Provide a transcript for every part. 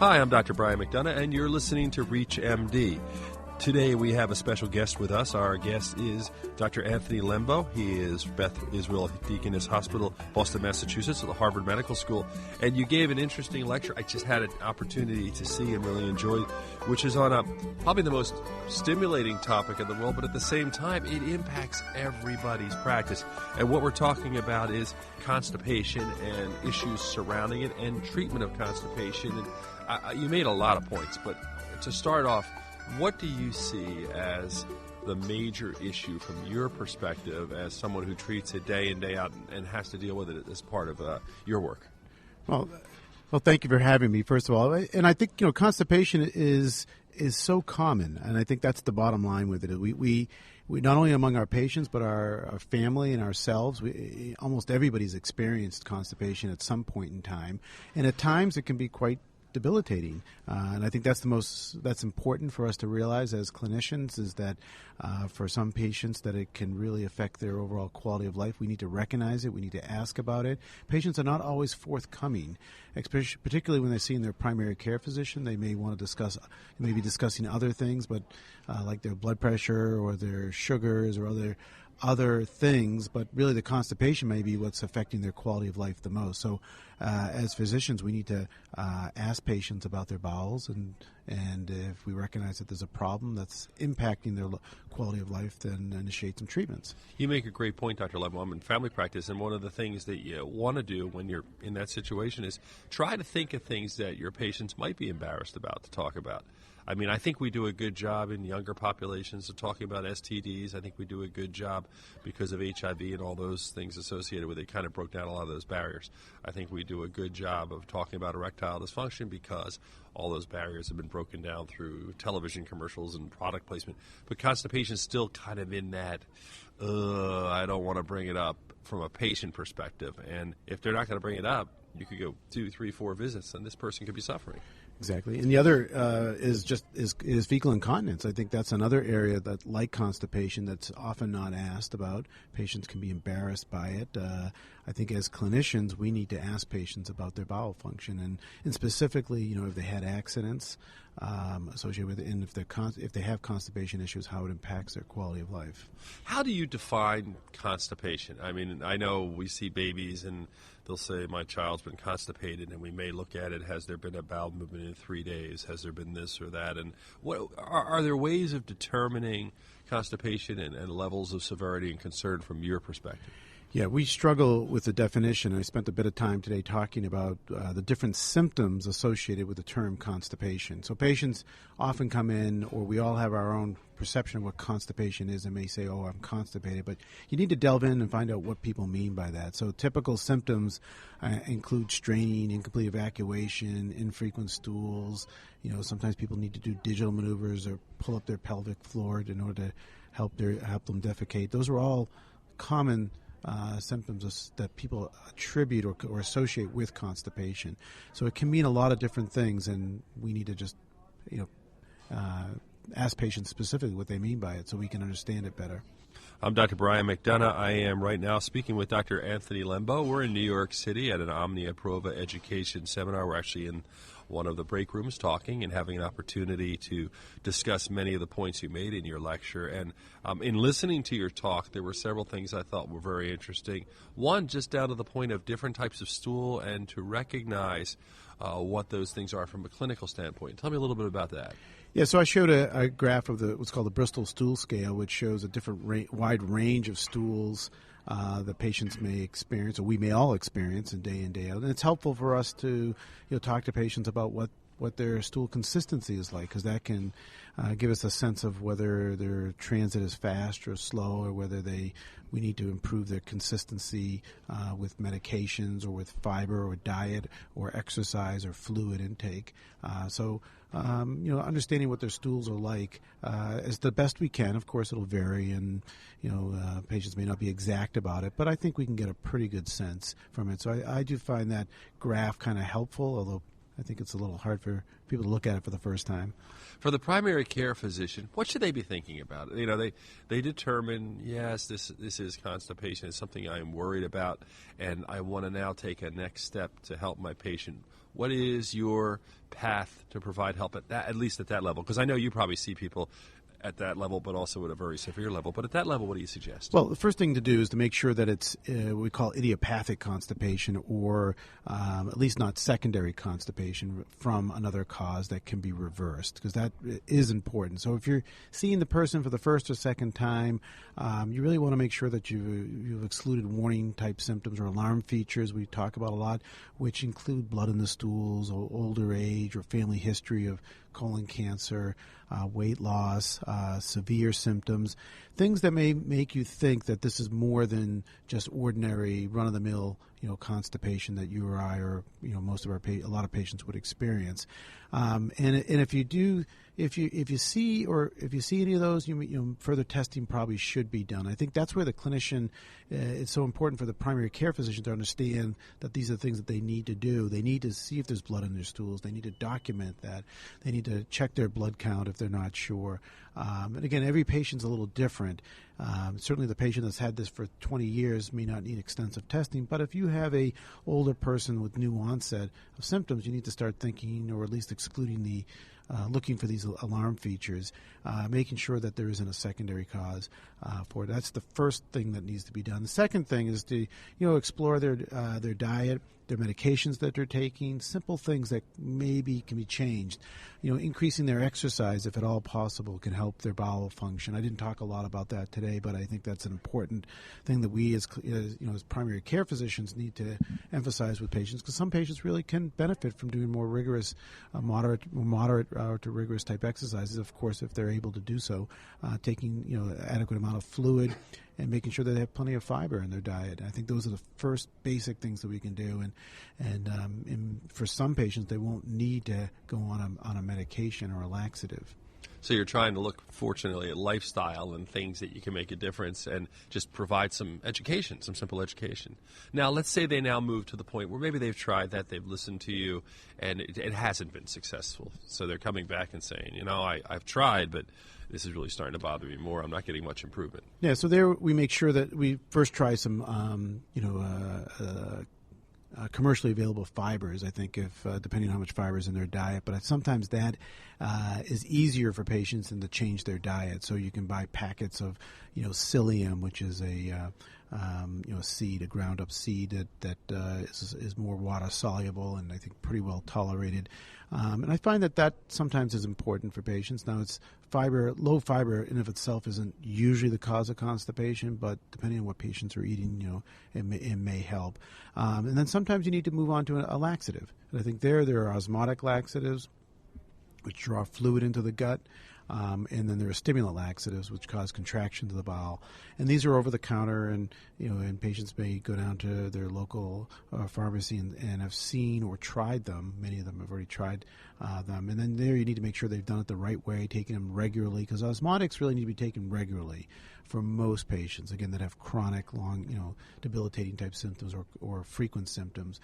Hi, I'm Dr. Brian McDonough, and you're listening to Reach MD. Today we have a special guest with us. Our guest is Dr. Anthony Lembo. He is Beth Israel Deaconess Hospital, Boston, Massachusetts, at the Harvard Medical School. And you gave an interesting lecture I just had an opportunity to see and really enjoyed, which is on probably the most stimulating topic in the world, but at the same time, it impacts everybody's practice. And what we're talking about is constipation and issues surrounding it and treatment of constipation. And you made a lot of points, but to start off, what do you see as the major issue from your perspective as someone who treats it day in, day out and has to deal with it as part of your work? Well, thank you for having me, first of all. And I think, constipation is so common, and I think that's the bottom line with it. We not only among our patients, but our family and ourselves, almost everybody's experienced constipation at some point in time. And at times it can be quite debilitating, and I think that's important for us to realize as clinicians, is that for some patients that it can really affect their overall quality of life. We need to recognize it. We need to ask about it. Patients are not always forthcoming, particularly when they're seeing their primary care physician. They may want to be discussing other things, but like their blood pressure or their sugars or other things, but really the constipation may be what's affecting their quality of life the most. So as physicians, we need to ask patients about their bowels, and if we recognize that there's a problem that's impacting their quality of life, then initiate some treatments. You make a great point, Dr. Lembo. I'm in family practice, and one of the things that you want to do when you're in that situation is try to think of things that your patients might be embarrassed about to talk about. I mean, I think we do a good job in younger populations of talking about STDs. I think we do a good job because of HIV and all those things associated with it. Kind of broke down a lot of those barriers. I think we do a good job of talking about erectile dysfunction because all those barriers have been broken down through television commercials and product placement. But constipation is still kind of in that, I don't want to bring it up from a patient perspective. And if they're not going to bring it up, you could go 2, 3, 4 visits, and this person could be suffering. Exactly. And the other is fecal incontinence. I think that's another area that, like constipation, that's often not asked about. Patients can be embarrassed by it. I think as clinicians, we need to ask patients about their bowel function and specifically, if they had accidents associated with it, and if they have constipation issues, how it impacts their quality of life. How do you define constipation? I mean, I know we see babies and they'll say, my child's been constipated, and we may look at it, has there been a bowel movement in 3 days? Has there been this or that? And what are there ways of determining constipation and levels of severity and concern from your perspective? Yeah, we struggle with the definition. I spent a bit of time today talking about the different symptoms associated with the term constipation. So patients often come in, or we all have our own perception of what constipation is and may say, oh, I'm constipated. But you need to delve in and find out what people mean by that. So typical symptoms include straining, incomplete evacuation, infrequent stools. Sometimes people need to do digital maneuvers or pull up their pelvic floor in order to help them defecate. Those are all common symptoms that people attribute or associate with constipation. So it can mean a lot of different things, and we need to just, ask patients specifically what they mean by it so we can understand it better. I'm Dr. Brian McDonough. I am right now speaking with Dr. Anthony Lembo. We're in New York City at an Omnia Prova education seminar. We're actually in one of the break rooms talking and having an opportunity to discuss many of the points you made in your lecture. And in listening to your talk, there were several things I thought were very interesting. One, just down to the point of different types of stool and to recognize what those things are from a clinical standpoint. Tell me a little bit about that. Yeah, so I showed a graph of what's called the Bristol Stool Scale, which shows a different wide range of stools that patients may experience, or we may all experience in day out. And it's helpful for us to talk to patients about what their stool consistency is like, because that can give us a sense of whether their transit is fast or slow, or whether we need to improve their consistency with medications or with fiber or diet or exercise or fluid intake. Understanding what their stools are like is the best we can. Of course, it'll vary, and patients may not be exact about it, but I think we can get a pretty good sense from it. So I do find that graph kind of helpful, although I think it's a little hard for people to look at it for the first time. For the primary care physician, what should they be thinking about? They determine, yes, this is constipation. It's something I am worried about, and I want to now take a next step to help my patient. what is your path to provide help at least at that level? Because I know you probably see people at that level, but also at a very severe level. But at that level, what do you suggest? Well, the first thing to do is to make sure that it's what we call idiopathic constipation, or at least not secondary constipation from another cause that can be reversed, because that is important. So if you're seeing the person for the first or second time, you really want to make sure that you've excluded warning-type symptoms or alarm features we talk about a lot, which include blood in the stools, or older age, or family history of colon cancer, weight loss, severe symptoms, things that may make you think that this is more than just ordinary run-of-the-mill, constipation that you or I, or most of a lot of patients would experience. And if you do, if you see any of those, further testing probably should be done. I think that's where the clinician, it's so important for the primary care physician to understand that these are things that they need to do. They need to see if there's blood in their stools. They need to document that. They need to check their blood count if they're not sure. And again, every patient's a little different. Certainly the patient that's had this for 20 years may not need extensive testing, but if you have a older person with new onset of symptoms, you need to start thinking, or at least excluding looking for these alarm features, making sure that there isn't a secondary cause for it. That's the first thing that needs to be done. The second thing is to explore their diet, their medications that they're taking, simple things that maybe can be changed. Increasing their exercise, if at all possible, can help their bowel function. I didn't talk a lot about that today, but I think that's an important thing that we as primary care physicians need to emphasize with patients, because some patients really can benefit from doing more rigorous, moderate to rigorous type exercises, of course, if they're able to do so, taking adequate amount of fluid, and making sure that they have plenty of fiber in their diet. I think those are the first basic things that we can do, and for some patients, they won't need to go on a medication or a laxative. So you're trying to look, fortunately, at lifestyle and things that you can make a difference, and just provide some education, some simple education. Now, let's say they now move to the point where maybe they've tried that, they've listened to you, and it hasn't been successful. So they're coming back and saying, I've tried, but this is really starting to bother me more. I'm not getting much improvement. Yeah, so there we make sure that we first try some, commercially available fibers, I think, if depending on how much fiber is in their diet. But sometimes that is easier for patients than to change their diet. So you can buy packets of, psyllium, which is a seed, a ground-up seed that is more water soluble and I think pretty well tolerated. And I find that sometimes is important for patients. Now, it's low fiber in of itself isn't usually the cause of constipation, but depending on what patients are eating, it may help. And then sometimes you need to move on to a laxative. And I think there are osmotic laxatives, which draw fluid into the gut. And then there are stimulant laxatives, which cause contraction to the bowel. And these are over the counter, and patients may go down to their local pharmacy and have seen or tried them. Many of them have already tried them. And then there you need to make sure they've done it the right way, taking them regularly, because osmotics really need to be taken regularly for most patients, again, that have chronic, long, debilitating type symptoms or frequent symptoms.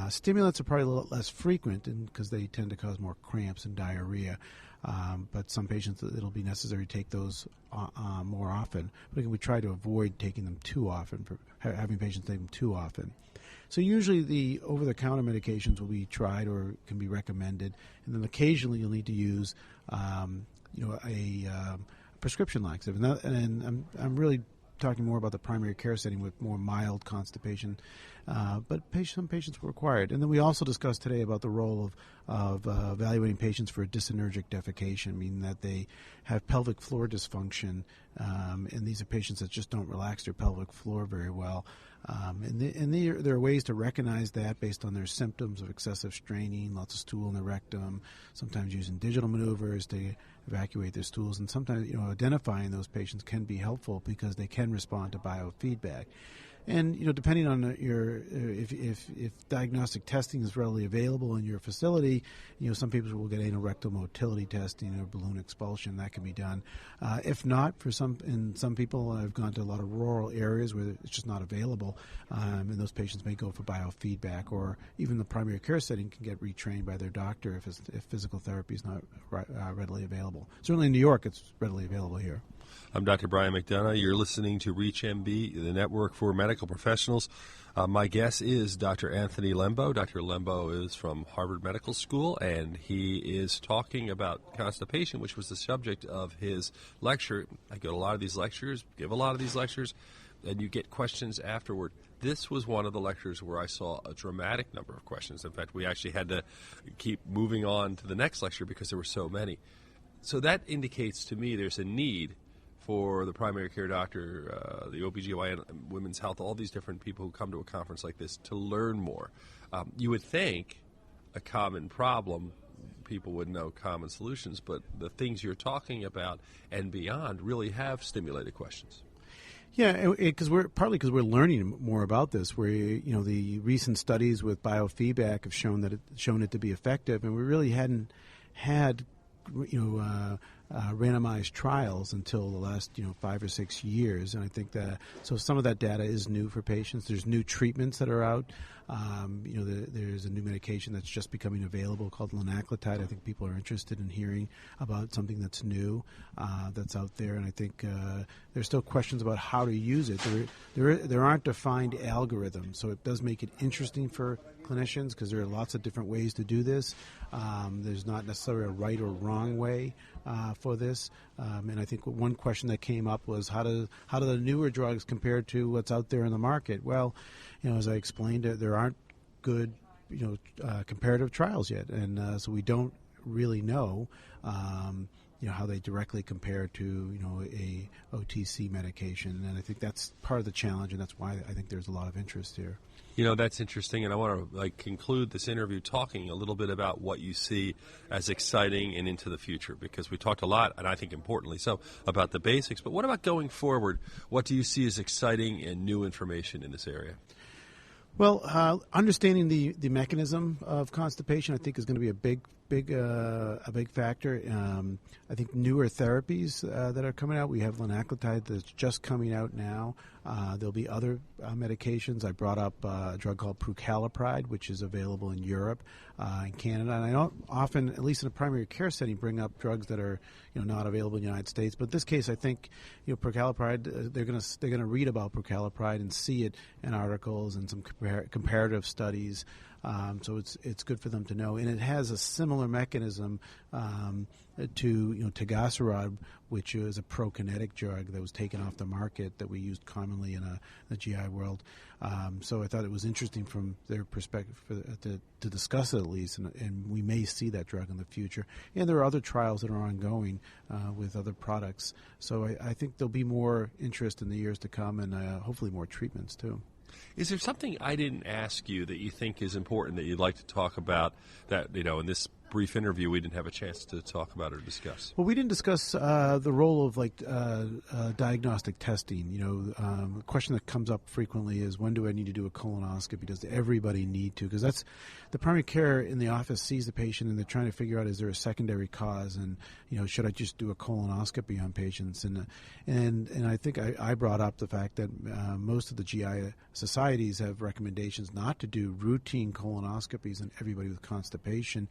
Stimulants are probably a little less frequent because they tend to cause more cramps and diarrhea. But some patients, it'll be necessary to take those more often. But again, we try to avoid taking them too often, having patients take them too often. So usually the over-the-counter medications will be tried or can be recommended, and then occasionally you'll need to use, a prescription laxative. And I'm really talking more about the primary care setting with more mild constipation, but some patients were required. And then we also discussed today about the role of evaluating patients for dyssynergic defecation, meaning that they have pelvic floor dysfunction, and these are patients that just don't relax their pelvic floor very well. And there are ways to recognize that based on their symptoms of excessive straining, lots of stool in the rectum, sometimes using digital maneuvers to evacuate their stools. And sometimes, identifying those patients can be helpful because they can respond to biofeedback. And depending on if diagnostic testing is readily available in your facility, some people will get anal rectal motility testing or balloon expulsion. That can be done. If not, in some people, I've gone to a lot of rural areas where it's just not available, and those patients may go for biofeedback, or even the primary care setting can get retrained by their doctor if physical therapy is not readily available. Certainly in New York, it's readily available here. I'm Dr. Brian McDonough. You're listening to ReachMD, the Network for Medical medical professionals. My guest is Dr. Anthony Lembo. Dr. Lembo is from Harvard Medical School, and he is talking about constipation, which was the subject of his lecture. I go to a lot of these lectures, give a lot of these lectures, and you get questions afterward. This was one of the lectures where I saw a dramatic number of questions. In fact, we actually had to keep moving on to the next lecture because there were so many. So that indicates to me there's a need for the primary care doctor, the OBGYN, women's health, all these different people who come to a conference like this to learn more. You would think a common problem, people would know common solutions, but the things you're talking about and beyond really have stimulated questions. Yeah, because we're learning more about this. Where the recent studies with biofeedback have shown it to be effective, and we really hadn't had randomized trials until the last 5 or 6 years, and I think that some of that data is new for patients. There's new treatments that are out. There's a new medication that's just becoming available called linaclotide. I think people are interested in hearing about something that's new that's out there, and I think there's still questions about how to use it. There aren't defined algorithms, so it does make it interesting for clinicians because there are lots of different ways to do this. There's not necessarily a right or wrong way for this, and I think one question that came up was how do the newer drugs compare to what's out there in the market? Well, as I explained, there aren't good comparative trials yet, and so we don't really know how they directly compare to a OTC medication, and I think that's part of the challenge, and that's why I think there's a lot of interest here. That's interesting, and I want to conclude this interview talking a little bit about what you see as exciting and into the future, because we talked a lot, and I think importantly so, about the basics. But what about going forward? What do you see as exciting and new information in this area? Well, understanding the mechanism of constipation, I think, is going to be a big factor. I think newer therapies that are coming out. We have linaclotide that's just coming out now. There'll be other medications. I brought up a drug called prucalopride, which is available in Europe, in Canada. And I don't often, at least in a primary care setting, bring up drugs that are not available in the United States. But in this case, I think prucalopride. They're going to read about prucalopride and see it in articles and some comparative studies. So it's good for them to know, and it has a similar mechanism to tegoserod, which is a prokinetic drug that was taken off the market that we used commonly in the GI world. So I thought it was interesting from their perspective to discuss it at least, and we may see that drug in the future. And there are other trials that are ongoing with other products. So I think there'll be more interest in the years to come, and hopefully more treatments too. Is there something I didn't ask you that you think is important that you'd like to talk about that, in this brief interview we didn't have a chance to talk about or discuss? Well, we didn't discuss the role of diagnostic testing. A question that comes up frequently is, when do I need to do a colonoscopy? Does everybody need to? Because that's the primary care in the office sees the patient and they're trying to figure out, is there a secondary cause, and should I just do a colonoscopy on patients? And I think I brought up the fact that most of the GI societies have recommendations not to do routine colonoscopies in everybody with constipation.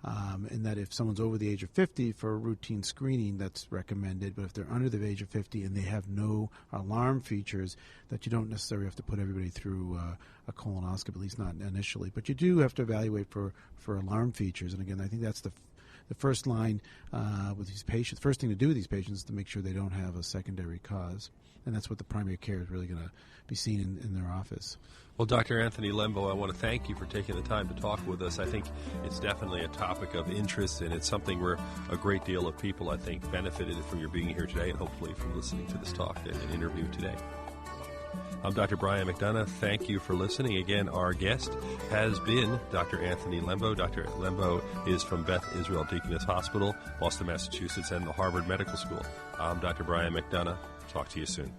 And that if someone's over the age of 50 for routine screening, that's recommended. But if they're under the age of 50 and they have no alarm features, that you don't necessarily have to put everybody through a colonoscopy, at least not initially. But you do have to evaluate for alarm features. And again, I think that's the first line with these patients. First thing to do with these patients is to make sure they don't have a secondary cause. And that's what the primary care is really going to be seen in their office. Well, Dr. Anthony Lembo, I want to thank you for taking the time to talk with us. I think it's definitely a topic of interest, and it's something where a great deal of people, I think, benefited from your being here today and hopefully from listening to this talk and interview today. I'm Dr. Brian McDonough. Thank you for listening. Again, our guest has been Dr. Anthony Lembo. Dr. Lembo is from Beth Israel Deaconess Hospital, Boston, Massachusetts, and the Harvard Medical School. I'm Dr. Brian McDonough. Talk to you soon.